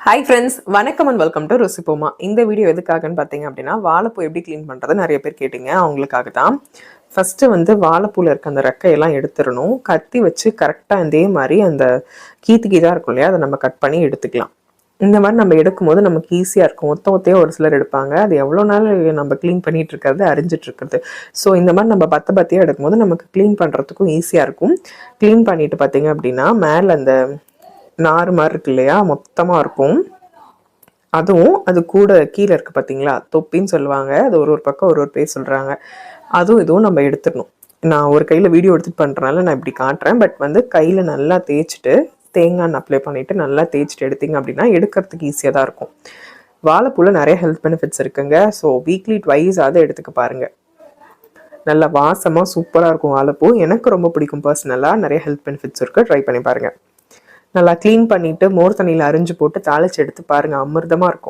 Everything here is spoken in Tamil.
ஹாய் ஃப்ரெண்ட்ஸ், வணக்கம் அண்ட் வெல்கம் டு ருசிப்போமா. இந்த வீடியோ எதுக்காகன்னு பார்த்தீங்க அப்படின்னா, வாழைப்பூ எப்படி க்ளீன் பண்ணுறது நிறைய பேர் கேட்டிங்க. அவங்களுக்காக தான். ஃபஸ்ட்டு வாழைப்பூவில் இருக்க அந்த ரெக்கையெல்லாம் எடுத்துடணும். கத்தி வச்சு கரெக்டாக இதே மாதிரி அந்த கீதாக இருக்கும் இல்லையா, அதை நம்ம கட் பண்ணி எடுத்துக்கலாம். இந்த மாதிரி நம்ம எடுக்கும்போது நமக்கு ஈஸியாக இருக்கும். ஒத்தையாக ஒரு சிலர் எடுப்பாங்க. அது எவ்வளோ நாள் நம்ம க்ளீன் பண்ணிகிட்டு இருக்கிறது, அரிஞ்சிட்டு இருக்கிறது. ஸோ இந்த மாதிரி நம்ம பத்தியாக எடுக்கும்போது நமக்கு க்ளீன் பண்ணுறதுக்கும் ஈஸியாக இருக்கும். க்ளீன் பண்ணிட்டு பார்த்தீங்க அப்படின்னா, மேலே அந்த நார் மாதிரி இருக்கு இல்லையா, மொத்தமாக இருக்கும். அதுவும் அது கூட கீழே இருக்குது பார்த்தீங்களா, தொப்பின்னு சொல்லுவாங்க. அது ஒரு பக்கம் ஒரு பேர் சொல்கிறாங்க. இதுவும் நம்ம எடுத்துடணும். நான் ஒரு கையில் வீடியோ எடுத்துகிட்டு பண்ணுறனால நான் இப்படி காட்டுறேன். பட் கையில் நல்லா தேய்ச்சிட்டு தேங்காய் அப்ளை பண்ணிவிட்டு நல்லா தேய்ச்சிட்டு எடுத்திங்க அப்படின்னா எடுக்கிறதுக்கு ஈஸியாக தான் இருக்கும். வாழைப்பூவில் நிறைய ஹெல்த் பெனிஃபிட்ஸ் இருக்குங்க. ஸோ வீக்லி ட்வைஸ் அதை எடுத்துக்க பாருங்கள். நல்லா வாசமாக சூப்பராக இருக்கும் வாழைப்பூ. எனக்கு ரொம்ப பிடிக்கும் பர்சனலாக. நிறைய ஹெல்த் பெனிஃபிட்ஸ் இருக்குது. ட்ரை பண்ணி பாருங்கள். நல்லா க்ளீன் பண்ணிவிட்டு மோர் தண்ணியில் அரிஞ்சு போட்டு தாளித்து எடுத்து பாருங்கள். அமிர்தமாக இருக்கும்.